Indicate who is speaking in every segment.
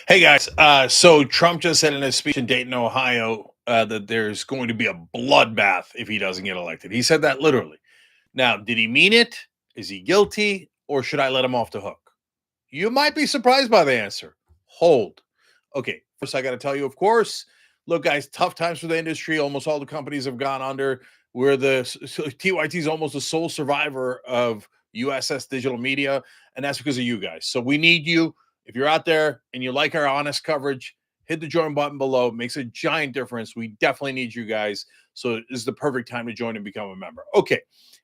Speaker 1: Hey guys, so Trump just said in his speech in Dayton, Ohio, that there's going to be a bloodbath if he doesn't get elected. He said that literally. Now, did he mean it? Is he guilty? Or should I let him off the hook? You might be surprised by the answer. Hold. Okay, first I got to tell you, of course, look, guys, tough times for the industry. Almost all the companies have gone under. We're TYT is almost the sole survivor of USS Digital Media, and that's because of you guys. So we need you. If you're out there and you like our honest coverage, hit the join button below. It makes a giant difference. We definitely need you guys. So this is the perfect time to join and become a member. Okay,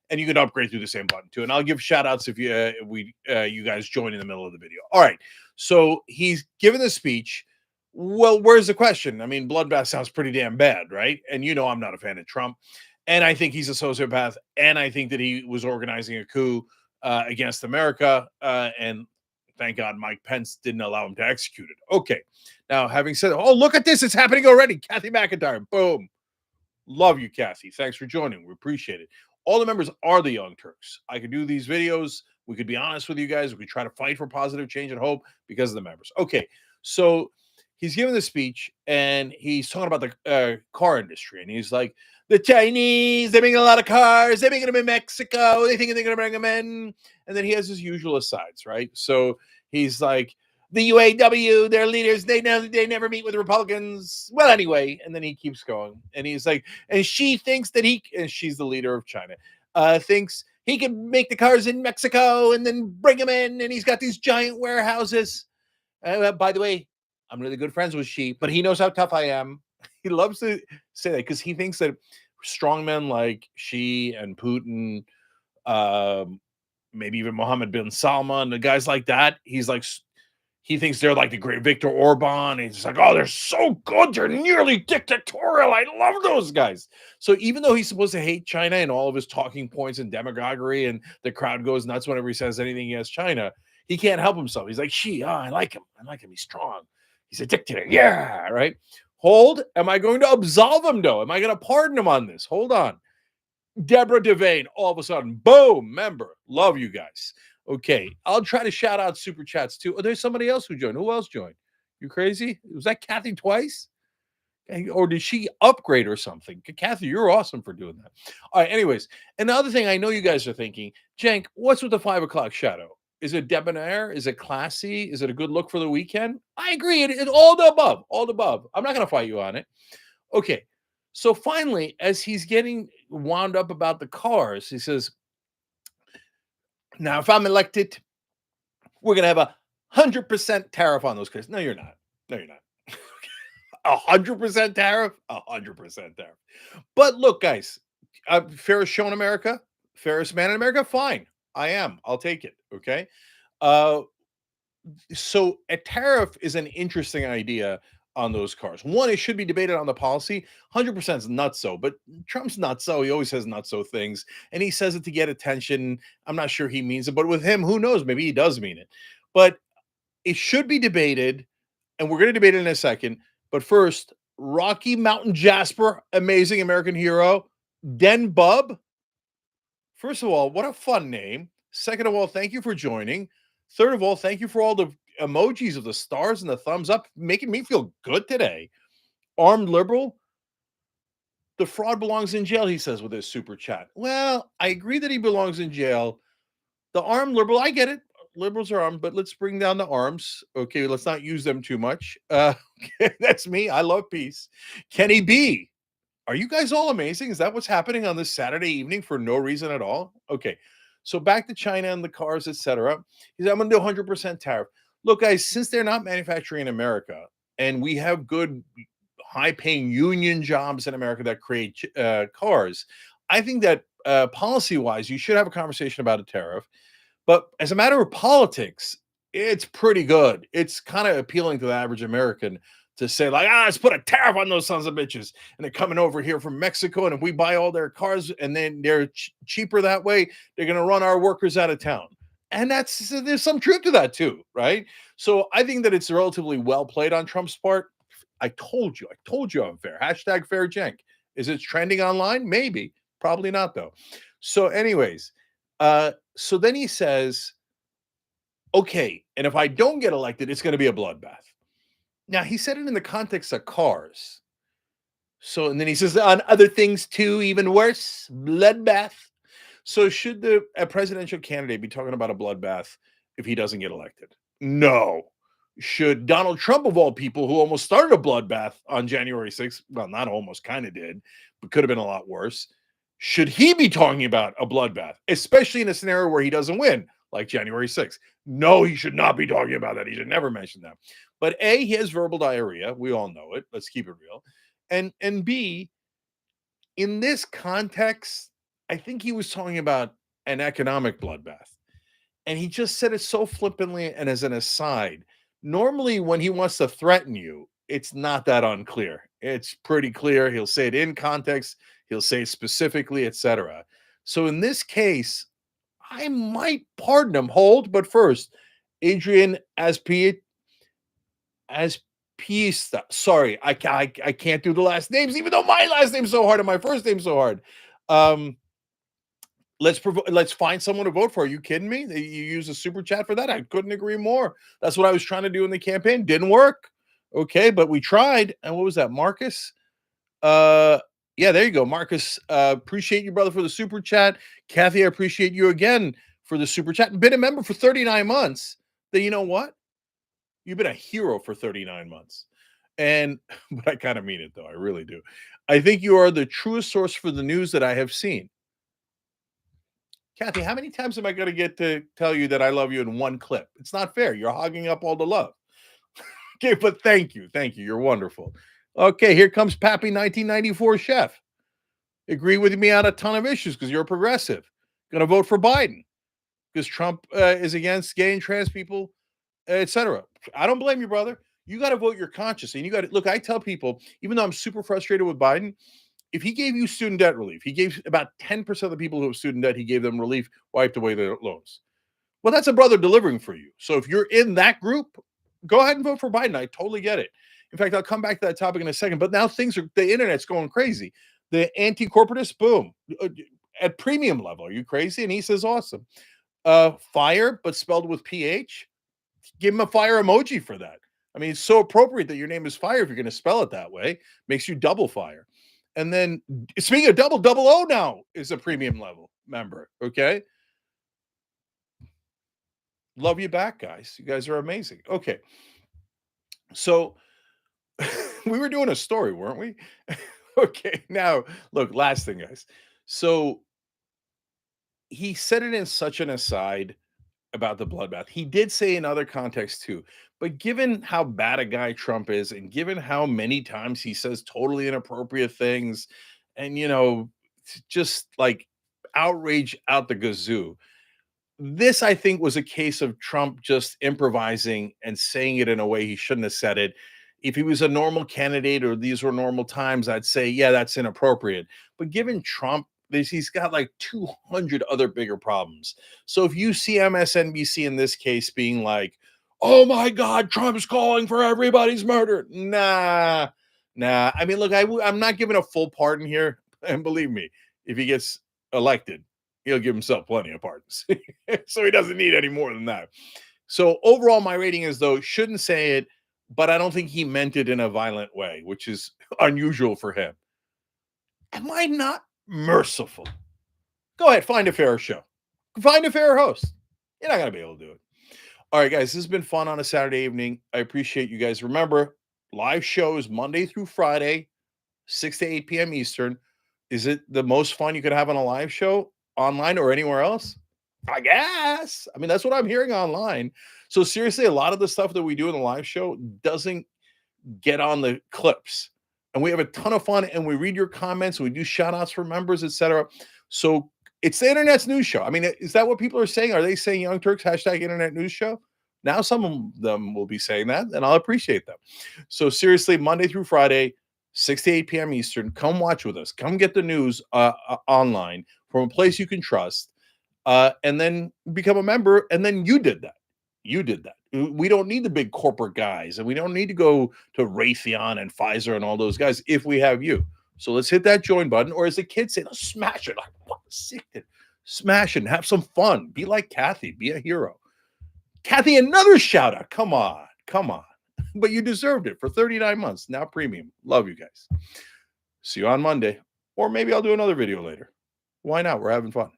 Speaker 1: and you can upgrade through the same button too. And I'll give shout outs if you guys join in the middle of the video. All right. So he's given the speech. Well, where's the question? I mean, bloodbath sounds pretty damn bad, right? And you know I'm not a fan of Trump. And I think he's a sociopath. And I think that he was organizing a coup against America. And thank God Mike Pence didn't allow him to execute it. Okay. Now, having said, oh, look at this. It's happening already. Kathy McIntyre. Boom. Love you, Kathy. Thanks for joining. We appreciate it. All the members are the Young Turks. I could do these videos. We could be honest with you guys. We could try to fight for positive change and hope because of the members. Okay, so he's giving the speech and he's talking about the car industry. And he's like, the Chinese, they're making a lot of cars. They're making them in Mexico. They think they're going to bring them in. And then he has his usual asides, right? So he's like, the UAW, their leaders, they never meet with Republicans. Well, anyway, and then he keeps going, and he's like, and she thinks that and she's the leader of China, thinks he can make the cars in Mexico and then bring them in, and he's got these giant warehouses. By the way, I'm really good friends with she, but he knows how tough I am. He loves to say that because he thinks that strongmen like she and Putin, maybe even Mohammed bin Salman, the guys like that, he thinks they're like the great Viktor Orban. He's like, oh, they're so good. They're nearly dictatorial. I love those guys. So even though he's supposed to hate China and all of his talking points and demagoguery, and the crowd goes nuts whenever he says anything against China, he can't help himself. He's like, I like him. I like him. He's strong. He's a dictator. Yeah, right. Hold. Am I going to absolve him, though? Am I going to pardon him on this? Hold on. Deborah Devane, all of a sudden, boom, member. Love you guys. Okay, I'll try to shout out super chats too. Oh, there's somebody else who joined. Who else joined? You crazy? Was that Kathy twice? Or did she upgrade or something? Kathy, you're awesome for doing that. All right, anyways. And the other thing I know you guys are thinking, Cenk, what's with the 5 o'clock shadow? Is it debonair? Is it classy? Is it a good look for the weekend? I agree. It's all the above. All the above. I'm not going to fight you on it. Okay. So finally, as he's getting wound up about the cars, he says, now, if I'm elected, we're going to have 100% tariff on those cars. No, you're not. No, you're not. 100% tariff? 100% tariff. But look, guys, fairest show in America, fairest man in America, fine. I am. I'll take it. Okay. So a tariff is an interesting idea on those cars. One, it should be debated on the policy. 100% is not so, but Trump's not so. He always says not so things, and he says it to get attention. I'm not sure he means it, but with him, who knows? Maybe he does mean it. But it should be debated, and we're going to debate it in a second. But first, Rocky Mountain Jasper, amazing American hero. Den Bub. First of all, what a fun name. Second of all, thank you for joining. Third of all, thank you for all the emojis of the stars and the thumbs up, making me feel good today. Armed liberal. The fraud belongs in jail, he says with his super chat. Well, I agree that he belongs in jail. The armed liberal, I get it. Liberals are armed, but let's bring down the arms. Okay, let's not use them too much. That's me. I love peace. Kenny B. Are you guys all amazing? Is that what's happening on this Saturday evening for no reason at all? Okay. So back to China and the cars, etc. He said, I'm going to do 100% tariff. Look, guys, since they're not manufacturing in America and we have good, high paying union jobs in America that create cars, I think that policy wise, you should have a conversation about a tariff. But as a matter of politics, it's pretty good. It's kind of appealing to the average American to say, like, let's put a tariff on those sons of bitches. And they're coming over here from Mexico. And if we buy all their cars and then they're cheaper that way, they're going to run our workers out of town. And there's some truth to that too, right? So I think that it's relatively well played on Trump's part. I told you I'm fair. Hashtag fair Cenk. Is it trending online? Maybe. Probably not, though. So anyways, so then he says, okay, and if I don't get elected, it's going to be a bloodbath. Now he said it in the context of cars. So, and then he says on other things too, even worse, bloodbath. So, should a presidential candidate be talking about a bloodbath if he doesn't get elected? No. Should Donald Trump, of all people, who almost started a bloodbath on January 6th, well, not almost, kind of did, but could have been a lot worse. Should he be talking about a bloodbath, especially in a scenario where he doesn't win, like January 6th? No, he should not be talking about that. He should never mention that. But A, he has verbal diarrhea. We all know it. Let's keep it real. And B, in this context, I think he was talking about an economic bloodbath. And he just said it so flippantly and as an aside. Normally, when he wants to threaten you, it's not that unclear. It's pretty clear. He'll say it in context, he'll say it specifically, etc. So in this case, I might pardon him. Hold, but first, Adrian as Pista. Sorry, I can't do the last names, even though my last name's so hard and my first name's so hard. Let's find someone to vote for. Are you kidding me? You use a super chat for that? I couldn't agree more. That's what I was trying to do in the campaign. Didn't work. Okay, but we tried. And what was that, Marcus? Yeah, there you go, Marcus. Appreciate you, brother, for the super chat. Kathy, I appreciate you again for the super chat. Been a member for 39 months. Then you know what? You've been a hero for 39 months. And but I kind of mean it though. I really do. I think you are the truest source for the news that I have seen. Kathy, how many times am I going to get to tell you that I love you in one clip? It's not fair. You're hogging up all the love. Okay, but thank you. Thank you. You're wonderful. Okay, here comes Pappy 1994 Chef. Agree with me on a ton of issues because you're a progressive. Going to vote for Biden because Trump is against gay and trans people, etc. I don't blame you, brother. You got to vote your conscience. And you got to look, I tell people, even though I'm super frustrated with Biden, if he gave you student debt relief, he gave about 10% of the people who have student debt, he gave them relief, wiped away their loans. Well, that's a brother delivering for you. So if you're in that group, go ahead and vote for Biden. I totally get it. In fact, I'll come back to that topic in a second. But now the internet's going crazy. The anti-corporatist, boom, at premium level. Are you crazy? And he says, awesome. Fire, but spelled with PH. Give him a fire emoji for that. I mean, it's so appropriate that your name is Fire if you're going to spell it that way. Makes you double fire. And then speaking of double O now is a premium level member. Okay. Love you back, guys. You guys are amazing. Okay. So we were doing a story, weren't we? Okay. Now, look, last thing, guys. So he said it in such an aside about the bloodbath. He did say in other contexts too. But given how bad a guy Trump is, and given how many times he says totally inappropriate things, and just like outrage out the gazoo, this I think was a case of Trump just improvising and saying it in a way he shouldn't have said it. If he was a normal candidate or these were normal times, I'd say, yeah, that's inappropriate. But given Trump, he's got like 200 other bigger problems. So if you see MSNBC in this case being like, oh my God, Trump's calling for everybody's murder. Nah. I mean, look, I'm not giving a full pardon here. And believe me, if he gets elected, he'll give himself plenty of pardons. So he doesn't need any more than that. So overall, my rating is, though, shouldn't say it, but I don't think he meant it in a violent way, which is unusual for him. Am I not merciful? Go ahead, find a fair show. Find a fair host. You're not going to be able to do it. All right, guys, this has been fun on a Saturday evening. I appreciate you guys. Remember, live shows Monday through Friday, 6 to 8 p.m. Eastern. Is it the most fun you could have on a live show online or anywhere else? I guess. I mean, that's what I'm hearing online. So seriously, a lot of the stuff that we do in the live show doesn't get on the clips. And we have a ton of fun and we read your comments. We do shout outs for members, etc. So it's the internet's news show. I mean, is that what people are saying? Are they saying Young Turks hashtag internet news show? Now some of them will be saying that, and I'll appreciate them. So seriously, Monday through Friday, 6 to 8 p.m. Eastern, come watch with us. Come get the news online from a place you can trust, and then become a member. And then you did that. You did that. We don't need the big corporate guys, and we don't need to go to Raytheon and Pfizer and all those guys if we have you. So let's hit that join button, or as the kids say, let's smash it. Like, what? Sick it. Smash it and have some fun. Be like Kathy. Be a hero. Kathy, another shout out. Come on. but you deserved it for 39 months. Now premium. Love you guys. See you on Monday. Or maybe I'll do another video later. Why not? We're having fun.